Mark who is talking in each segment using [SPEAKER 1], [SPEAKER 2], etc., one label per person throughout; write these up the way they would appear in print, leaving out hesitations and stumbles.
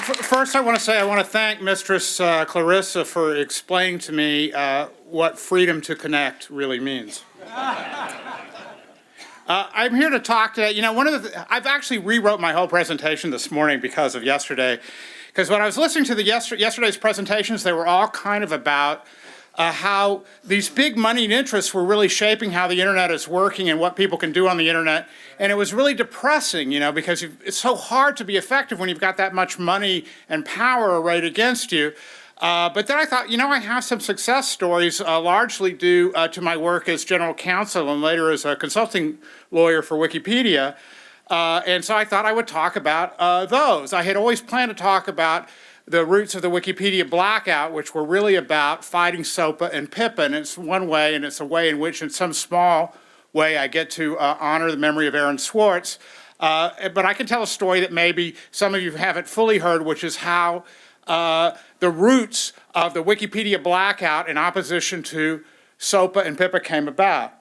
[SPEAKER 1] first I want to thank Mistress Clarissa for explaining to me what freedom to connect really means. I'm here to talk today. You know, I've actually rewrote my whole presentation this morning because of yesterday. Because when I was listening to yesterday's presentations, they were all kind of about how these big moneyed interests were really shaping how the internet is working and what people can do on the internet. And it was really depressing, you know, because it's so hard to be effective when you've got that much money and power arrayed against you. But then I thought, you know, I have some success stories largely due to my work as general counsel and later as a consulting lawyer for Wikipedia. And so I thought I would talk about those. I had always planned to talk about the roots of the Wikipedia Blackout, which were really about fighting SOPA and PIPA. And it's one way, and it's a way in which, in some small way, I get to honor the memory of Aaron Swartz. But I can tell a story that maybe some of you haven't fully heard, which is how the roots of the Wikipedia Blackout in opposition to SOPA and PIPA came about.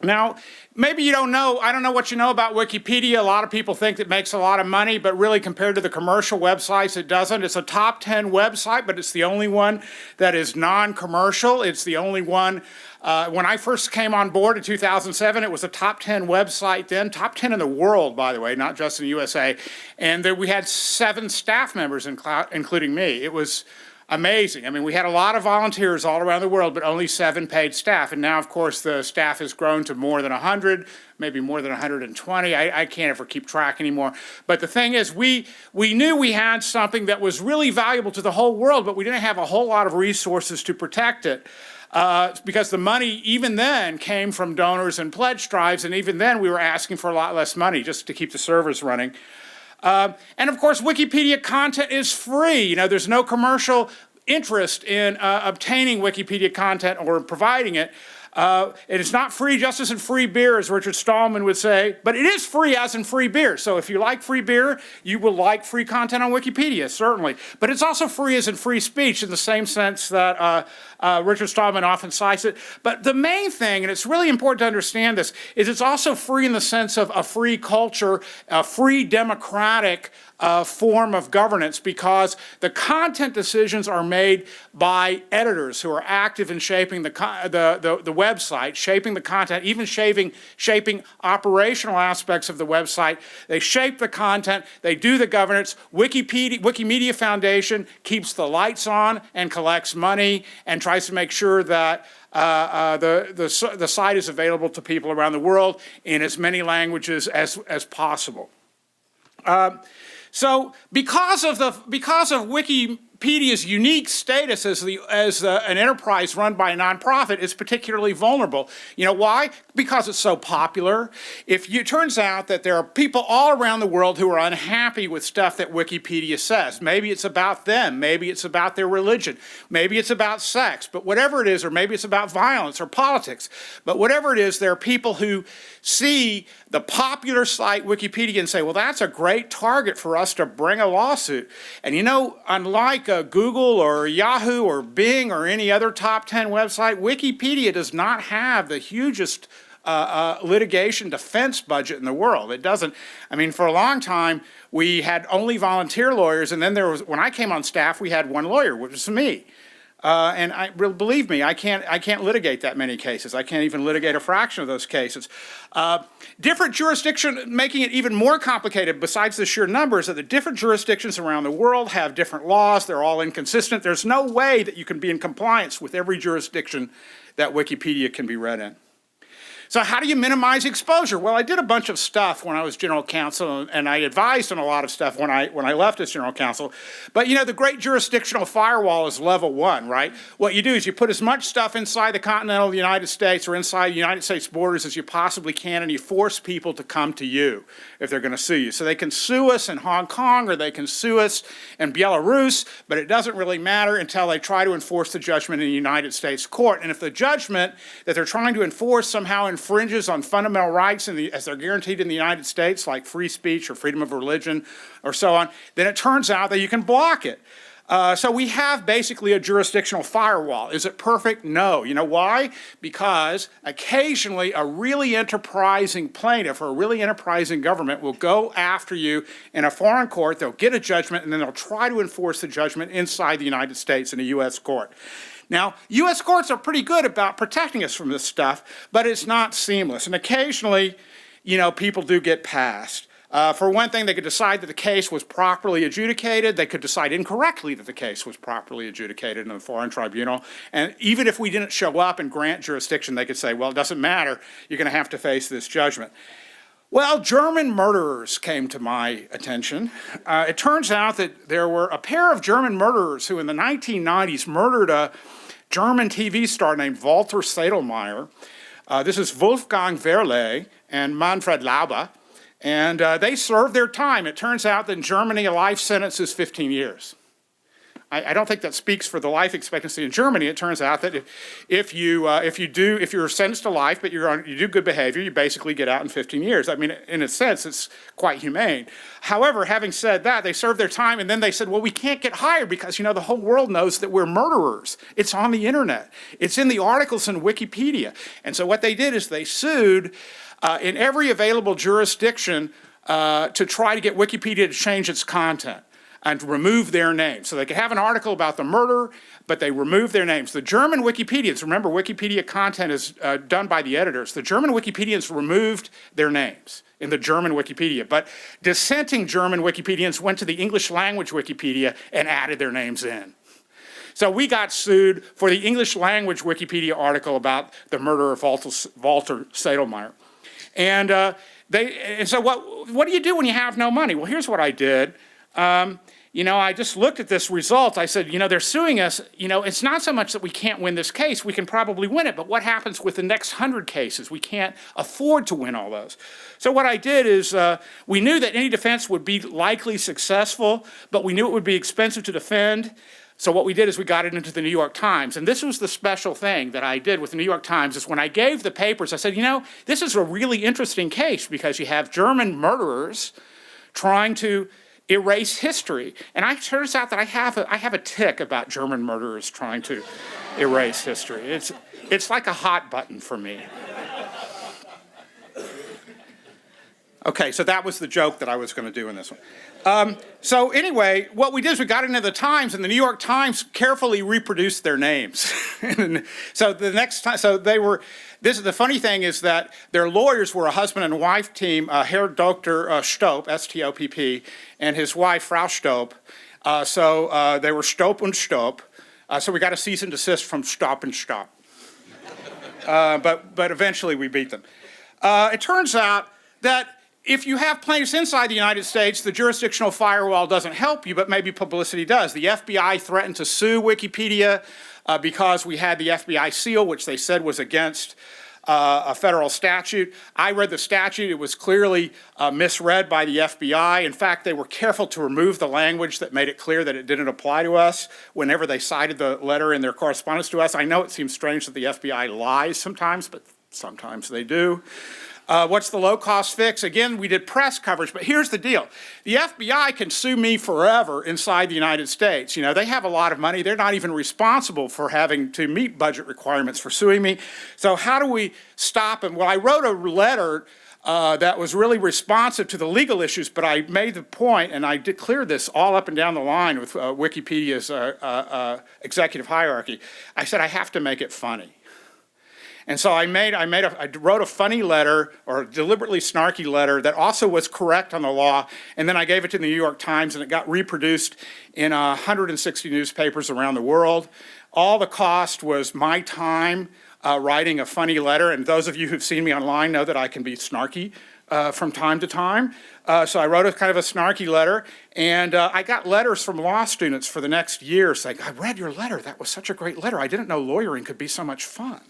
[SPEAKER 1] Now, maybe you don't know, I don't know what you know about Wikipedia. A lot of people think it makes a lot of money, but really compared to the commercial websites, it doesn't. It's a top 10 website, but it's the only one that is non-commercial. It's the only one, when I first came on board in 2007, it was a top 10 website then, top 10 in the world, by the way, not just in the USA. And we had 7 staff members, including me. It was amazing. I mean, we had a lot of volunteers all around the world, but only 7 paid staff. And now, of course, the staff has grown to more than 100, maybe more than 120. I can't ever keep track anymore. But the thing is, we knew we had something that was really valuable to the whole world, but we didn't have a whole lot of resources to protect it. Because the money, even then, came from donors and pledge drives, and even then we were asking for a lot less money just to keep the servers running. And of course, Wikipedia content is free. You know, there's no commercial interest in obtaining Wikipedia content or providing it. And it's not free just as in free beer, as Richard Stallman would say, but it is free as in free beer. So if you like free beer, you will like free content on Wikipedia, certainly. But it's also free as in free speech in the same sense that Richard Stallman often cites it. But the main thing, and it's really important to understand this, is it's also free in the sense of a free culture, a free democratic form of governance, because the content decisions are made by editors who are active in shaping the website, shaping the content, even shaping operational aspects of the website. They shape the content, they do the governance. Wikimedia Foundation keeps the lights on and collects money and tries to make sure that the site is available to people around the world in as many languages as possible. So because of Wikipedia's unique status as an enterprise run by a nonprofit, it's particularly vulnerable. You know why? Because it's so popular. It turns out that there are people all around the world who are unhappy with stuff that Wikipedia says. Maybe it's about them, maybe it's about their religion, maybe it's about sex, but whatever it is, or maybe it's about violence or politics, but whatever it is, there are people who see the popular site Wikipedia and say, well, that's a great target for us to bring a lawsuit. And you know, unlike Google or Yahoo or Bing or any other top 10 website, Wikipedia does not have the hugest litigation defense budget in the world. It doesn't. I mean, for a long time, we had only volunteer lawyers, and then when I came on staff, we had 1 lawyer, which was me. And believe me, I can't litigate that many cases. I can't even litigate a fraction of those cases. Different jurisdictions, making it even more complicated, besides the sheer numbers, that the different jurisdictions around the world have different laws. They're all inconsistent. There's no way that you can be in compliance with every jurisdiction that Wikipedia can be read in. So how do you minimize exposure? Well, I did a bunch of stuff when I was general counsel, and I advised on a lot of stuff when I left as general counsel. But you know, the great jurisdictional firewall is level 1, right? What you do is you put as much stuff inside the continental United States or inside the United States borders as you possibly can, and you force people to come to you if they're going to sue you. So they can sue us in Hong Kong or they can sue us in Belarus, but it doesn't really matter until they try to enforce the judgment in the United States court. And if the judgment that they're trying to enforce somehow infringes on fundamental rights as they're guaranteed in the United States, like free speech or freedom of religion or so on, then it turns out that you can block it. So we have basically a jurisdictional firewall. Is it perfect? No. You know why? Because occasionally a really enterprising plaintiff or a really enterprising government will go after you in a foreign court, they'll get a judgment, and then they'll try to enforce the judgment inside the United States in a US court. Now, US courts are pretty good about protecting us from this stuff, but it's not seamless. And occasionally, you know, people do get past. For one thing, they could decide that the case was properly adjudicated. They could decide incorrectly that the case was properly adjudicated in a foreign tribunal. And even if we didn't show up and grant jurisdiction, they could say, well, it doesn't matter. You're going to have to face this judgment. Well, German murderers came to my attention. It turns out that there were a pair of German murderers who in the 1990s murdered a German TV star named Walter Sedlmayr. This is Wolfgang Verley and Manfred Lauber. And they served their time. It turns out that in Germany, a life sentence is 15 years. I don't think that speaks for the life expectancy in Germany. It turns out that if you're sentenced to life, but you do good behavior, you basically get out in 15 years. I mean, in a sense, it's quite humane. However, having said that, they served their time, and then they said, well, we can't get hired because, you know, the whole world knows that we're murderers. It's on the internet. It's in the articles in Wikipedia. And so what they did is they sued in every available jurisdiction to try to get Wikipedia to change its content and to remove their names. So they could have an article about the murder, but they remove their names. The German Wikipedians, remember Wikipedia content is done by the editors. The German Wikipedians removed their names in the German Wikipedia, but dissenting German Wikipedians went to the English language Wikipedia and added their names in. So we got sued for the English language Wikipedia article about the murder of Walter Sedlmayr. And so what do you do when you have no money? Well, here's what I did. You know, I just looked at this result. I said, you know, they're suing us. You know, it's not so much that we can't win this case. We can probably win it. But what happens with the next 100 cases? We can't afford to win all those. So what I did is we knew that any defense would be likely successful, but we knew it would be expensive to defend. So what we did is we got it into the New York Times. And this was the special thing that I did with the New York Times is when I gave the papers, I said, you know, this is a really interesting case because you have German murderers trying to erase history. And it turns out that I have a tick about German murderers trying to erase history. It's like a hot button for me. Okay, so that was the joke that I was going to do in this one. So anyway, what we did is we got into the Times, and the New York Times carefully reproduced their names. So the next time, so they were. The funny thing is that their lawyers were a husband and wife team, Herr Dr. Stopp, S-T-O-P-P, and his wife, Frau Stopp. So they were Stopp und Stopp. So we got a cease and desist from Stopp and Stopp. But eventually we beat them. It turns out that if you have plaintiffs inside the United States, the jurisdictional firewall doesn't help you, but maybe publicity does. The FBI threatened to sue Wikipedia because we had the FBI seal, which they said was against a federal statute. I read the statute. It was clearly misread by the FBI. In fact, they were careful to remove the language that made it clear that it didn't apply to us whenever they cited the letter in their correspondence to us. I know it seems strange that the FBI lies sometimes, but sometimes they do. What's the low-cost fix? Again, we did press coverage, but here's the deal. The FBI can sue me forever inside the United States. You know, they have a lot of money. They're not even responsible for having to meet budget requirements for suing me. So how do we stop them? Well, I wrote a letter that was really responsive to the legal issues, but I made the point, and I declared this all up and down the line with Wikipedia's executive hierarchy. I said, I have to make it funny. And so I wrote a funny letter, or a deliberately snarky letter, that also was correct on the law, and then I gave it to the New York Times, and it got reproduced in 160 newspapers around the world. All the cost was my time writing a funny letter, and those of you who've seen me online know that I can be snarky from time to time. So I wrote a kind of a snarky letter, and I got letters from law students for the next year saying, I read your letter, that was such a great letter, I didn't know lawyering could be so much fun.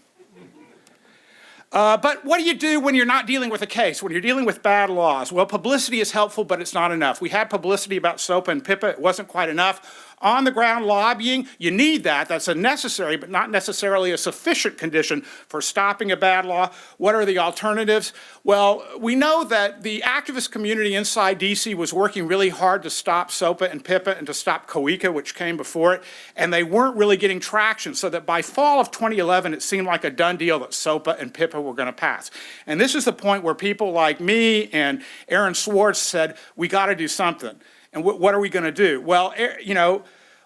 [SPEAKER 1] But what do you do when you're not dealing with a case, when you're dealing with bad laws? Well, publicity is helpful, but it's not enough. We had publicity about SOPA and PIPA. It wasn't quite enough. on the ground lobbying. You need that. That's a necessary, but not necessarily a sufficient condition for stopping a bad law. What are the alternatives? Well, we know that the activist community inside DC was working really hard to stop SOPA and PIPA and to stop COICA, which came before it, and they weren't really getting traction, so that by fall of 2011, it seemed like a done deal that SOPA and PIPA were going to pass. And this is the point where people like me and Aaron Swartz said, we got to do something. And what are we going to do? Well, you know,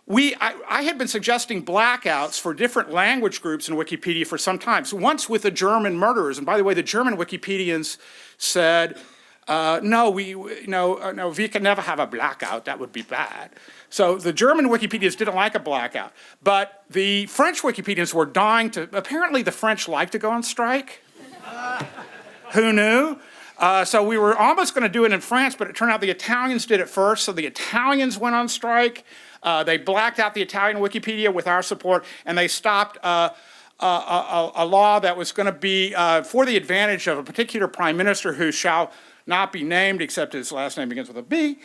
[SPEAKER 1] I had been suggesting blackouts for different language groups in Wikipedia for some time. So once with the German murderers, and by the way, the German Wikipedians said, no, we can never have a blackout, that would be bad. So the German Wikipedians didn't like a blackout, but the French Wikipedians were dying to, apparently the French like to go on strike. Who knew? So we were almost going to do it in France, but it turned out the Italians did it first, so the Italians went on strike. They blacked out the Italian Wikipedia with our support, and they stopped a law that was going to be for the advantage of a particular prime minister who shall not be named, except his last name begins with a B.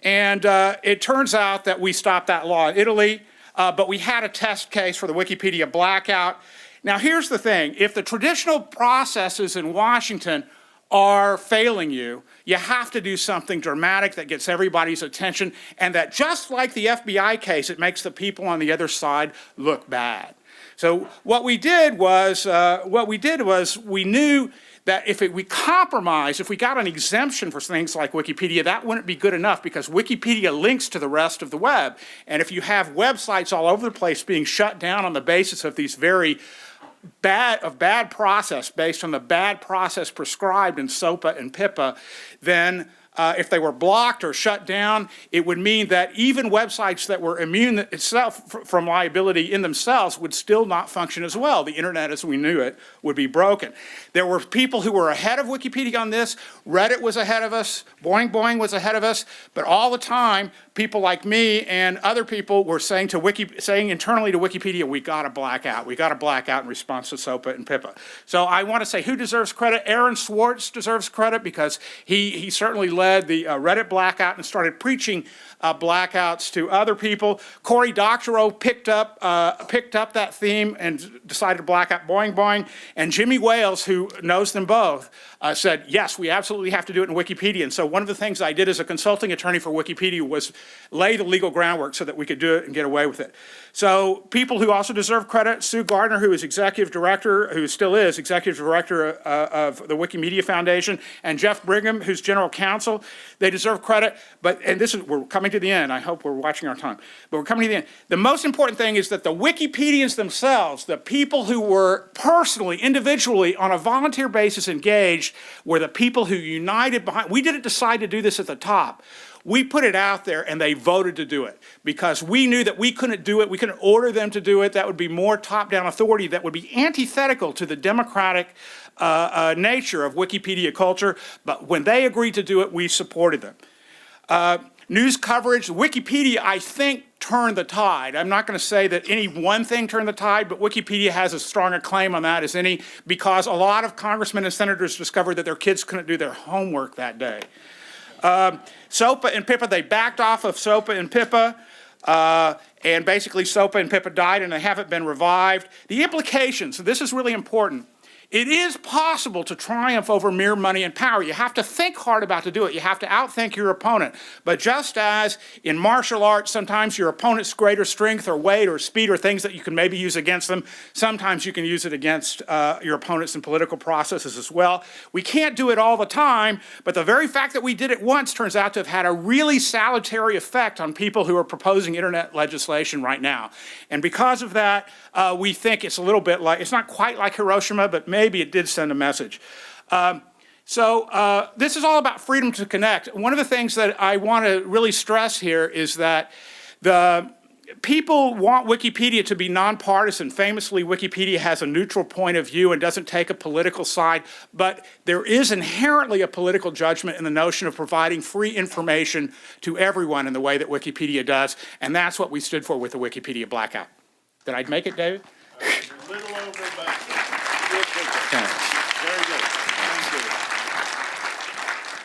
[SPEAKER 1] It turns out that we stopped that law in Italy, but we had a test case for the Wikipedia blackout. Now, here's the thing. If the traditional processes in Washington are failing you, you have to do something dramatic that gets everybody's attention, and that just like the FBI case, it makes the people on the other side look bad. So what we did was we knew that if we compromised, if we got an exemption for things like Wikipedia, that wouldn't be good enough because Wikipedia links to the rest of the web. And if you have websites all over the place being shut down on the basis of these very bad process based on the bad process prescribed in SOPA and PIPA, then if they were blocked or shut down, it would mean that even websites that were immune itself from liability in themselves would still not function as well. The internet as we knew it would be broken. There were people who were ahead of Wikipedia on this. Reddit was ahead of us. Boing Boing was ahead of us. But all the time, people like me and other people were saying internally to Wikipedia, we got to black out. We got to black out in response to SOPA and PIPA. So I want to say who deserves credit? Aaron Swartz deserves credit because he certainly led the Reddit blackout and started preaching blackouts to other people. Cory Doctorow picked up that theme and decided to black out Boing Boing. And Jimmy Wales, who knows them both, said, yes, we absolutely have to do it in Wikipedia. And so one of the things I did as a consulting attorney for Wikipedia was lay the legal groundwork so that we could do it and get away with it. So people who also deserve credit, Sue Gardner, who is executive director, who still is executive director of the Wikimedia Foundation, and Jeff Brigham, who's general counsel, they deserve credit. We're coming to the end. I hope we're watching our time. But we're coming to the end. The most important thing is that the Wikipedians themselves, the people who were personally, individually, on a volunteer basis engaged, were the people who united behind. We didn't decide to do this at the top. We put it out there and they voted to do it because we knew that we couldn't do it. We couldn't order them to do it. That would be more top-down authority that would be antithetical to the democratic nature of Wikipedia culture. But when they agreed to do it, we supported them. News coverage, Wikipedia, I think, turned the tide. I'm not going to say that any one thing turned the tide, but Wikipedia has as strong a claim on that as any because a lot of congressmen and senators discovered that their kids couldn't do their homework that day. SOPA and PIPA, they backed off of SOPA and PIPA, and basically SOPA and PIPA died and they haven't been revived. The implications, so this is really important. It is possible to triumph over mere money and power. You have to think hard about to do it. You have to outthink your opponent. But just as in martial arts, sometimes your opponent's greater strength or weight or speed or things that you can maybe use against them, sometimes you can use it against your opponents in political processes as well. We can't do it all the time, but the very fact that we did it once turns out to have had a really salutary effect on people who are proposing internet legislation right now. And because of that, we think it's a little bit like, it's not quite like Hiroshima, but maybe it did send a message. This is all about freedom to connect. One of the things that I want to really stress here is that the people want Wikipedia to be nonpartisan. Famously, Wikipedia has a neutral point of view and doesn't take a political side, but there is inherently a political judgment in the notion of providing free information to everyone in the way that Wikipedia does, and that's what we stood for with the Wikipedia blackout. Did I make it, David?
[SPEAKER 2] A little over, but real quick. Very good. Thank you.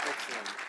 [SPEAKER 2] Excellent.